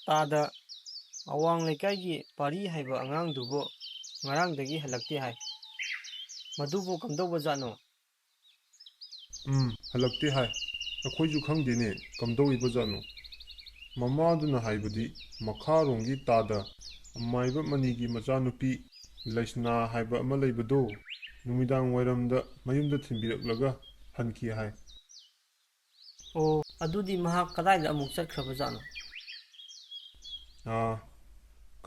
ꯇꯥꯗ ꯑꯋꯥꯡ ꯂꯩꯀꯥꯏꯒꯤ ꯄꯥꯔꯤ ꯍꯥꯏꯕ ꯑꯉꯥꯡꯗꯨꯕꯨ ꯉꯔꯥꯡꯗꯒꯤ ꯍꯜꯂꯛꯇꯦ ꯍꯥꯏ ꯃꯗꯨꯕꯨ ꯀꯝꯗꯧꯕꯖꯥꯠꯅꯣ ꯍꯜꯂꯛꯇꯦ ꯍꯥꯏ ꯑꯩꯈꯣꯏꯁꯨ ꯈꯪꯗꯦꯅꯦ ꯀꯝꯗꯧꯔꯤꯕꯖꯥꯠꯅꯣ ꯃꯃꯥꯗꯨꯅ ꯍꯥꯏꯕꯗꯤ ꯃꯈꯥꯔꯣꯝꯒꯤ ꯇꯥꯗ ꯑꯃꯥꯏꯕ ꯃꯅꯤꯒꯤ ꯃꯆꯥꯅꯨꯄꯤ ꯂꯩꯁꯅꯥ ꯍꯥꯏꯕ ꯑꯃ ꯂꯩꯕꯗꯣ ꯅꯨꯃꯤꯗꯥꯡ ꯋꯥꯏꯔꯝꯗ ꯃꯌꯨꯝꯗ ꯊꯤꯟꯕꯤꯔꯛꯂꯒ ꯍꯟꯈꯤ ꯍꯥꯏ ꯑꯣ ꯑꯗꯨꯗꯤ ꯃꯍꯥꯛ ꯀꯗꯥꯏꯗ ꯑꯃꯨꯛ ꯆꯠꯈ꯭ꯔꯕꯖꯥꯠꯅꯣ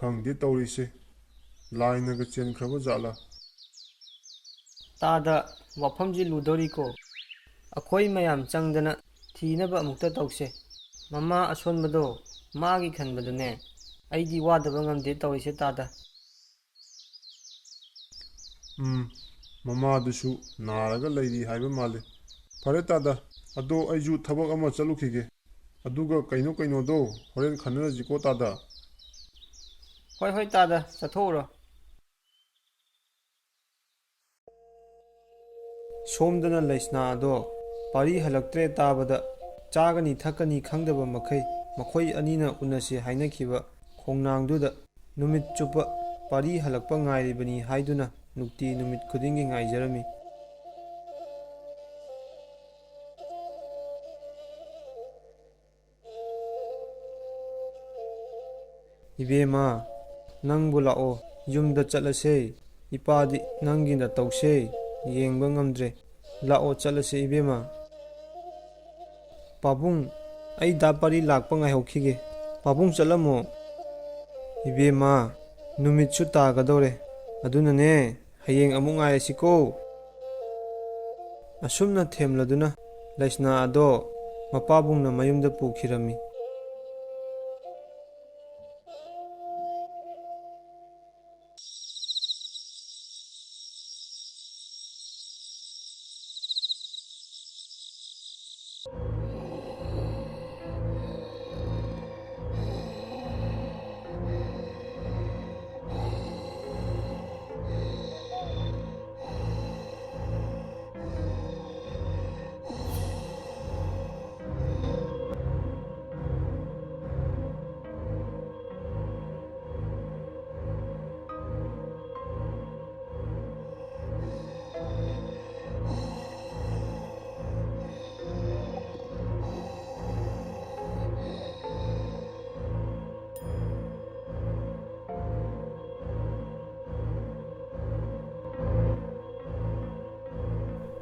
ꯈꯪꯗꯦ ꯇꯧꯔꯤꯁꯦ ꯂꯥꯏꯅꯒ ꯆꯦꯟꯈ꯭ꯔꯕ ꯖꯥꯠꯂꯥ ꯇꯥꯗ ꯋꯥꯐꯝꯁꯤ ꯂꯨꯗꯧꯔꯤꯀꯣ ꯑꯩꯈꯣꯏ ꯃꯌꯥꯝ ꯆꯪꯗꯅ ꯊꯤꯅꯕ ꯑꯃꯨꯛꯇ ꯇꯧꯁꯦ ꯃꯃꯥ ꯑꯁꯣꯟꯕꯗꯣ ꯃꯥꯒꯤ ꯈꯟꯕꯗꯅꯦ ꯑꯩꯗꯤ ꯋꯥꯗꯕ ꯉꯝꯗꯦ ꯇꯧꯔꯤꯁꯦ ꯇꯥꯗ ꯃꯃꯥꯗꯨꯁꯨ ꯅꯥꯔꯒ ꯂꯩꯔꯤ ꯍꯥꯏꯕ ꯃꯥꯜꯂꯤ ꯐꯔꯦ ꯇꯥꯗ ꯑꯗꯣ ꯑꯩꯁꯨ ꯊꯕꯛ ꯑꯃ ꯆꯠꯂꯨꯈꯤꯒꯦ ꯑꯗꯨꯒ ꯀꯩꯅꯣꯗꯣ ꯍꯣꯔꯦꯟ ꯈꯟꯅꯔꯁꯤꯀꯣ ꯇꯥꯗ ꯍꯣꯏ ꯍꯣꯏ ꯇꯥꯗ ꯆꯠꯊꯣꯛꯎꯔꯣ ꯁꯣꯝꯗꯅ ꯂꯩꯁꯅꯥ ꯑꯗꯣ ꯄꯥꯔꯤ ꯍꯜꯂꯛꯇ꯭ꯔꯦ ꯇꯥꯕꯗ ꯆꯥꯒꯅꯤ ꯊꯛꯀꯅꯤ ꯈꯪꯗꯕ ꯃꯈꯩ ꯃꯈꯣꯏ ꯑꯅꯤꯅ ꯎꯅꯁꯤ ꯍꯥꯏꯅꯈꯤꯕ ꯈꯣꯡꯅꯥꯡꯗꯨꯗ ꯅꯨꯃꯤꯠ ꯆꯨꯞꯄ ꯄꯥꯔꯤ ꯍꯜꯂꯛꯄ ꯉꯥꯏꯔꯤꯕꯅꯤ ꯍꯥꯏꯗꯨꯅ ꯅꯨꯡꯇꯤ ꯅꯨꯃꯤꯠ ꯈꯨꯗꯤꯡꯒꯤ ꯉꯥꯏꯖꯔꯝꯃꯤ ꯏꯕꯦꯝꯃ ꯅꯪꯕꯨ ꯂꯥꯛꯑꯣ ꯌꯨꯝꯗ ꯆꯠꯂꯁꯦ ꯏꯄꯥꯗꯤ ꯅꯪꯒꯤ ꯅꯇꯧꯁꯦ ꯌꯦꯡꯕ ꯉꯝꯗ꯭ꯔꯦ ꯂꯥꯛꯑꯣ ꯆꯠꯂꯁꯦ ꯏꯕꯦꯝꯃ ꯄꯥꯕꯨꯡ ꯑꯩ ꯗꯥ ꯄꯥꯔꯤ ꯂꯥꯛꯄ ꯉꯥꯏꯍꯧꯈꯤꯒꯦ ꯄꯥꯕꯨꯡ ꯆꯠꯂꯝꯃꯣ ꯏꯕꯦꯝꯃ ꯅꯨꯃꯤꯠꯁꯨ ꯇꯥꯒꯗꯧꯔꯦ ꯑꯗꯨꯅꯅꯦ ꯍꯌꯦꯡ ꯑꯃꯨꯛ ꯉꯥꯏꯔꯁꯤꯀꯣ ꯑꯁꯨꯝꯅ ꯊꯦꯝꯂꯗꯨꯅ ꯂꯩꯁꯅꯥ ꯑꯗꯣ ꯃꯄꯥꯕꯨꯡꯅ ꯃꯌꯨꯝꯗ ꯄꯨꯈꯤꯔꯝꯃꯤ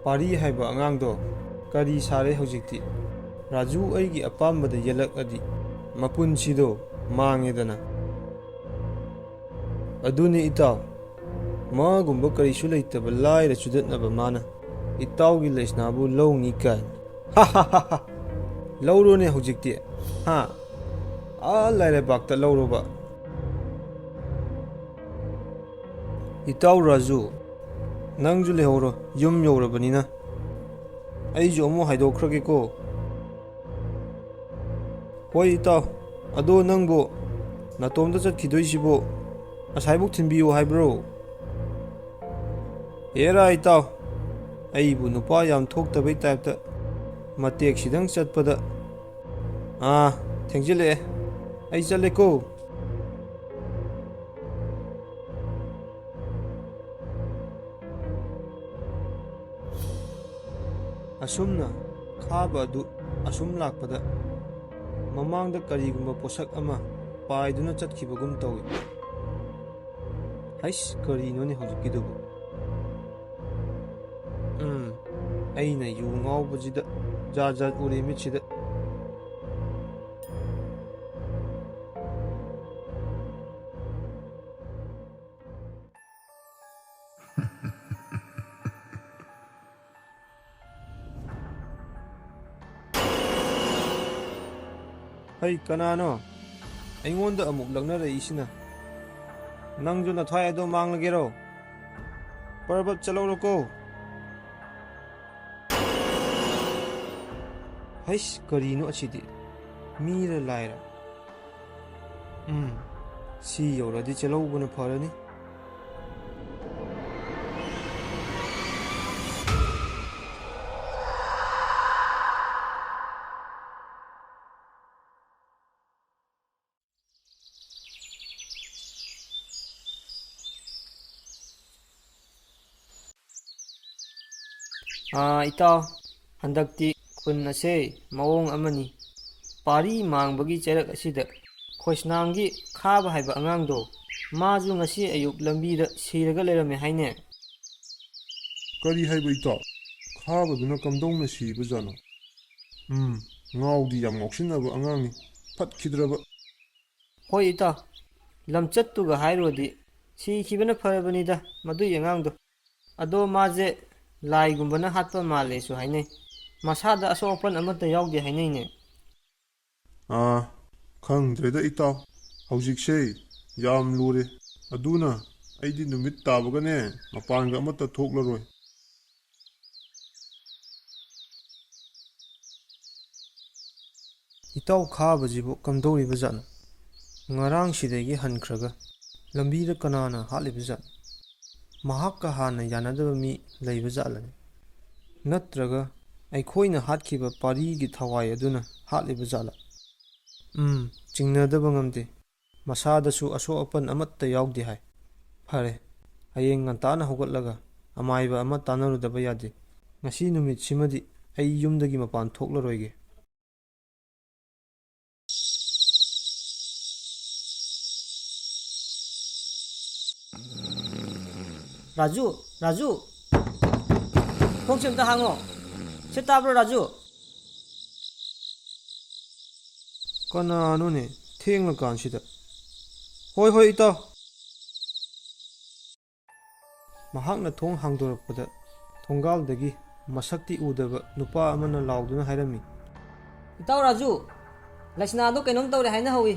ꯄꯥꯔꯤ ꯍꯥꯏꯕ ꯑꯉꯥꯡꯗꯣ ꯀꯔꯤ ꯁꯥꯔꯦ ꯍꯧꯖꯤꯛꯇꯤ ꯔꯥꯖꯨ ꯑꯩꯒꯤ ꯑꯄꯥꯝꯕꯗ ꯌꯦꯜꯂꯛꯑꯗꯤ ꯃꯄꯨꯟꯁꯤꯗꯣ ꯃꯥꯡꯉꯦꯗꯅ ꯑꯗꯨꯅꯤ ꯏꯇꯥꯎ ꯃꯥꯒꯨꯝꯕ ꯀꯔꯤꯁꯨ ꯂꯩꯇꯕ ꯂꯥꯏꯔ ꯆꯨꯗꯠꯅꯕ ꯃꯥꯅ ꯏꯇꯥꯎꯒꯤ ꯂꯩꯁꯅꯥꯕꯨ ꯂꯧꯅꯤ ꯀꯥꯏꯅ ꯂꯧꯔꯣꯅꯦ ꯍꯧꯖꯤꯛꯇꯤ ꯂꯥꯏꯔꯩꯕꯥꯛꯇ ꯂꯧꯔꯣꯕ ꯏꯇꯥꯎ ꯔꯥꯖꯨ ꯅꯪꯁꯨ ꯂꯩꯍꯧꯔꯣ ꯌꯨꯝ ꯌꯧꯔꯕꯅꯤꯅ ꯑꯩꯁꯨ ꯑꯃꯨꯛ ꯍꯥꯏꯗꯣꯛꯈ꯭ꯔꯒꯦꯀꯣ ꯍꯣꯏ ꯏꯇꯥꯎ ꯑꯗꯣ ꯅꯪꯕꯨ ꯅꯇꯣꯝꯇ ꯆꯠꯈꯤꯗꯣꯏꯁꯤꯕꯨ ꯑꯁꯥꯏꯕꯨꯛ ꯊꯤꯟꯕꯤꯌꯨ ꯍꯥꯏꯕ꯭ꯔꯣ ꯍꯦꯔꯥ ꯏꯇꯥꯎ ꯑꯩꯕꯨ ꯅꯨꯄꯥ ꯌꯥꯝ ꯊꯣꯛꯇꯕꯩ ꯇꯥꯏꯞꯇ ꯃꯇꯦꯛꯁꯤꯗꯪ ꯆꯠꯄꯗ ꯊꯦꯡꯖꯤꯜꯂꯛꯑꯦ ꯑꯩ ꯆꯠꯂꯦꯀꯣ ꯑꯁꯨꯝꯅ ꯈꯥꯕ ꯑꯗꯨ ꯑꯁꯨꯝ ꯂꯥꯛꯄꯗ ꯃꯃꯥꯡꯗ ꯀꯔꯤꯒꯨꯝꯕ ꯄꯣꯠꯁꯛ ꯑꯃ ꯄꯥꯏꯗꯨꯅ ꯆꯠꯈꯤꯕꯒꯨꯝ ꯇꯧꯏ ꯍꯩꯁ ꯀꯔꯤꯅꯣꯅꯦ ꯍꯧꯖꯤꯛꯀꯤꯗꯨꯕꯨ ꯑꯩꯅ ꯌꯨ ꯉꯥꯎꯕꯁꯤꯗ ꯖꯥꯠ ꯖꯥꯠ ꯎꯔꯦ ꯃꯤꯠꯁꯤꯗ ꯍꯩ ꯀꯅꯥꯅꯣ ꯑꯩꯉꯣꯟꯗ ꯑꯃꯨꯛ ꯂꯛꯅꯔꯛꯏꯁꯤꯅ ꯅꯪꯁꯨ ꯅꯊ꯭ꯋꯥꯏ ꯑꯗꯣ ꯃꯥꯡꯂꯒꯦꯔꯣ ꯄꯔꯕꯠ ꯆꯠꯍꯧꯔꯣꯀꯣ ꯍꯩꯁ ꯀꯔꯤꯅꯣ ꯑꯁꯤꯗꯤ ꯃꯤꯔ ꯂꯥꯏꯔ ꯁꯤ ꯌꯧꯔꯗꯤ ꯆꯦꯜꯍꯧꯕꯅ ꯐꯔꯅꯤ ꯏꯇꯥꯎ ꯍꯟꯗꯛꯇꯤ ꯈꯨꯟ ꯑꯁꯦ ꯃꯑꯣꯡ ꯑꯃꯅꯤ ꯄꯥꯔꯤ ꯃꯥꯡꯕꯒꯤ ꯆꯩꯔꯛ ꯑꯁꯤꯗ ꯈꯣꯏꯁꯅꯥꯝꯒꯤ ꯈꯥꯕ ꯍꯥꯏꯕ ꯑꯉꯥꯡꯗꯣ ꯃꯥꯁꯨ ꯉꯁꯤ ꯑꯌꯨꯛ ꯂꯝꯕꯤꯗ ꯁꯤꯔꯒ ꯂꯩꯔꯝꯃꯦ ꯍꯥꯏꯅꯦ ꯀꯔꯤ ꯍꯥꯏꯕ ꯏꯇꯥꯎ ꯈꯥꯕꯗꯨꯅ ꯀꯝꯗꯧꯅ ꯁꯤꯕꯖꯥꯠꯅꯣ ꯉꯥꯎꯗꯤ ꯌꯥꯝ ꯉꯥꯎꯁꯤꯟꯅꯕ ꯑꯉꯥꯡꯅꯤ ꯐꯠꯈꯤꯗ꯭ꯔꯕ ꯍꯣꯏ ꯏꯇꯥꯎ ꯂꯝꯆꯠꯇꯨꯒ ꯍꯥꯏꯔꯨꯔꯗꯤ ꯁꯤꯈꯤꯕꯅ ꯐꯔꯕꯅꯤꯗ ꯃꯗꯨꯏ ꯑꯉꯥꯡꯗꯣ ꯑꯗꯣ ꯃꯥꯁꯦ ꯂꯥꯏꯒꯨꯝꯕꯅ ꯍꯥꯠꯄ ꯃꯥꯜꯂꯦꯁꯨ ꯍꯥꯏꯅꯩ ꯃꯁꯥꯗ ꯑꯁꯣꯛ ꯑꯄꯟ ꯑꯃꯠꯇ ꯌꯥꯎꯗꯦ ꯍꯥꯏꯅꯩꯅꯦ ꯈꯪꯗ꯭ꯔꯦꯗ ꯏꯇꯥꯎ ꯍꯧꯖꯤꯛꯁꯦ ꯌꯥꯝ ꯂꯨꯔꯦ ꯑꯗꯨꯅ ꯑꯩꯗꯤ ꯅꯨꯃꯤꯠ ꯇꯥꯕꯒꯅꯦ ꯃꯄꯥꯟꯒ ꯑꯃꯠꯇ ꯊꯣꯛꯂꯔꯣꯏ ꯏꯇꯥꯎ ꯈꯥꯕꯁꯤꯕꯨ ꯀꯝꯗꯧꯔꯤꯕ ꯖꯥꯠꯅꯣ ꯉꯔꯥꯡꯁꯤꯗꯒꯤ ꯍꯟꯈ꯭ꯔꯒ ꯂꯝꯕꯤꯗ ꯀꯅꯥꯅ ꯍꯥꯠꯂꯤꯕ ꯖꯥꯠꯅꯣ ꯃꯍꯥꯛꯀ ꯍꯥꯟꯅ ꯌꯥꯅꯗꯕ ꯃꯤ ꯂꯩꯕ ꯖꯥꯠꯂꯅꯤ ꯅꯠꯇ꯭ꯔꯒ ꯑꯩꯈꯣꯏꯅ ꯍꯥꯠꯈꯤꯕ ꯄꯥꯔꯤꯒꯤ ꯊꯋꯥꯏ ꯑꯗꯨꯅ ꯍꯥꯠꯂꯤꯕ ꯖꯥꯠꯂ ꯆꯤꯡꯅꯗꯕ ꯉꯝꯗꯦ ꯃꯁꯥꯗꯁꯨ ꯑꯁꯣꯛ ꯑꯄꯟ ꯑꯃꯠꯇ ꯌꯥꯎꯗꯦ ꯍꯥꯏ ꯐꯔꯦ ꯍꯌꯦꯡ ꯉꯟꯇꯥꯅ ꯍꯧꯒꯠꯂꯒ ꯑꯃꯥꯏꯕ ꯑꯃ ꯇꯥꯟꯅꯔꯨꯗꯕ ꯌꯥꯗꯦ ꯉꯁꯤ ꯅꯨꯃꯤꯠꯁꯤꯃꯗꯤ ꯑꯩ ꯌꯨꯝꯗꯒꯤ ꯃꯄꯥꯟ ꯊꯣꯛꯂꯔꯣꯏꯒꯦ राजू राजू थोंसे अमता हांगो से ताब्रो राजू ꯀꯅꯥꯅꯣꯅꯦ ꯊꯦꯡꯂꯀꯥꯟꯁꯤꯗ ꯍꯣꯏ ꯍꯣꯏ ꯏꯇꯥꯎ ꯃꯍꯥꯛꯅ ꯊꯣꯡ ꯍꯥꯡꯗꯣꯔꯛꯄꯗ ꯊꯣꯡꯒꯥꯜꯗꯒꯤ ꯃꯁꯛꯇꯤ ꯎꯗꯕ ꯅꯨꯄꯥ ꯑꯃꯅ ꯂꯥꯎꯗꯨꯅ ꯍꯥꯏꯔꯝꯃꯤ इताव राजू लक्ष्नादो कैनोम तौरे हाइना हवी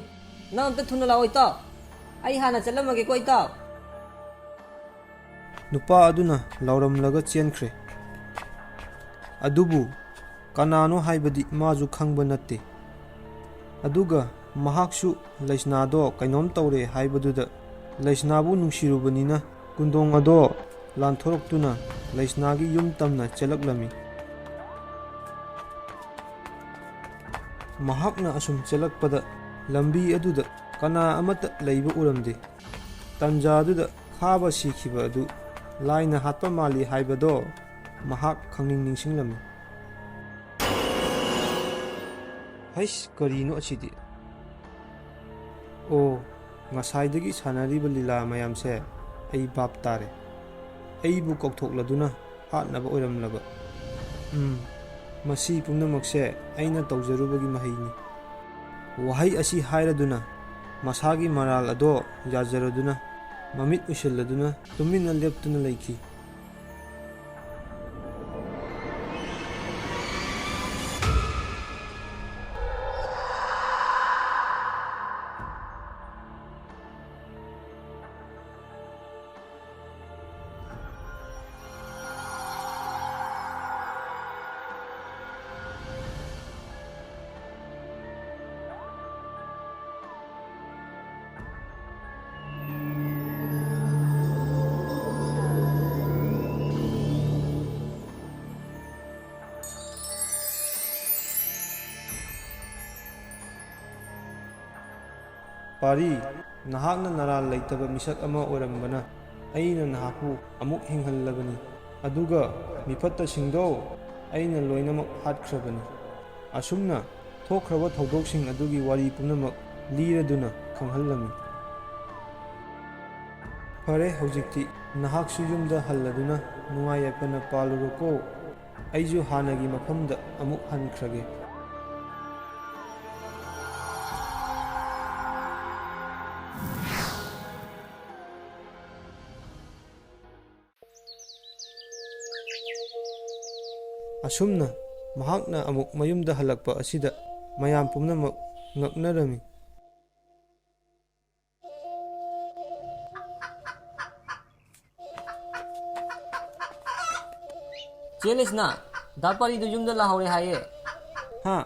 नंग अमता थुना लाओ इताव आई हाना चलमगे को इताव नुपा अदुना लाउरमलगा चेनख्रे अदुबु कनानो हाइबदि माजु खंगबा नत्ते अदुगा महाक्सु लैस्नादो कैनोम तौरे हाइबदुदा लैस्नाबु नुंसिरुबनिना कुंदोंग अदो लांथोरक्तुना लैस्नागी युम तमना चलकलमी महाक्ना असुम चलकपदा लंबी अदुदा कना अमता लैबा उरमदे तंजादुदा खाबा सिखिबा अदु लाइना हात्पा माली हाइबदो महाक खंगनिंग निंगसिंगलमी हैस करीनो असिदि ओ ngसाइदगी सानारिबा लीला मयामसे अई बाप तारे अईबु कौथोकलदुना हातनबा ओइरमलबा मसी पुनमकसे अइना तौजरुबगी महैनी वहाई असी हाइरदुना मसागी मराल अदो याजरदुना ममित उसिल्लदुना तुमिना लेप्तुना लैखी पारी नहाकना नाराल लेतब मिसक अमा ओरमबना अइना नहाकु अमुक हिंगहल्लबनी अदुगा मिफत्तसिंगदो अइना लोइनमक हाटख्रबनी असुमना थोख्रब थौदोकसिंग अदुगी वारी पुनमक लीरदुना खंगहल्लमी फरे हौजिक्ति नहाकसु युमदा हल्लदुना नुंगाई यापना पालुरोको अइजु हानगी मफमदा अमुक हनख्रगे असुमना महाकना अमुक मयुमदा हलकपा असिदा मयाम पुमनमक ngaknarami चेलिसना दापारी दु युमदा लाहौरे हाये हा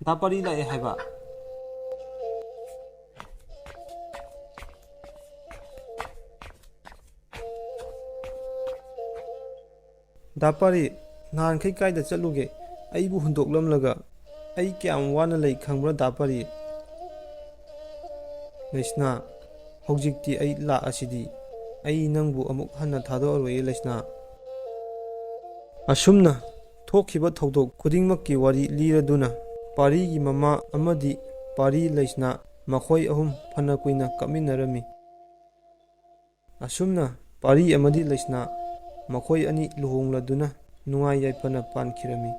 दापारी लाए हाइबा दापारी नानखै कायदा चलुगे अइबु हुंदोकलमलगा अइ क्याम वाना लई खंगब्रा दापारी लैस्ना हौजिक्ति अइ ला असिदि अइ नंगबु अमुक हन्ना थादोअरोए लैस्ना असुमना ꯊꯣꯛꯈꯤꯕ ꯊꯧꯗꯣꯛ ꯈꯨꯗꯤꯡꯃꯛꯀꯤ ꯋꯥꯔꯤ ꯂꯤꯔꯗꯨꯅ ꯄꯥꯔꯤꯒꯤ ꯃꯃꯥ ꯑꯃꯗꯤ ꯄꯥꯔꯤ ꯂꯩꯁꯅꯥ ꯃꯈꯣꯏ ꯑꯍꯨꯝ ꯐꯅ ꯀꯨꯏꯅ ꯀꯞꯃꯤꯟꯅꯔꯝꯃꯤ꯫ ꯑꯁꯨꯝꯅ ꯄꯥꯔꯤ ꯑꯃꯗꯤ ꯂꯩꯁꯅꯥ ꯃꯈꯣꯏ ꯑꯅꯤ ꯂꯨꯍꯣꯡꯂꯗꯨꯅ ꯅꯨꯡꯉꯥꯏ ꯌꯥꯏꯐꯅ ꯄꯥꯟꯈꯤꯔꯝꯃꯤ꯫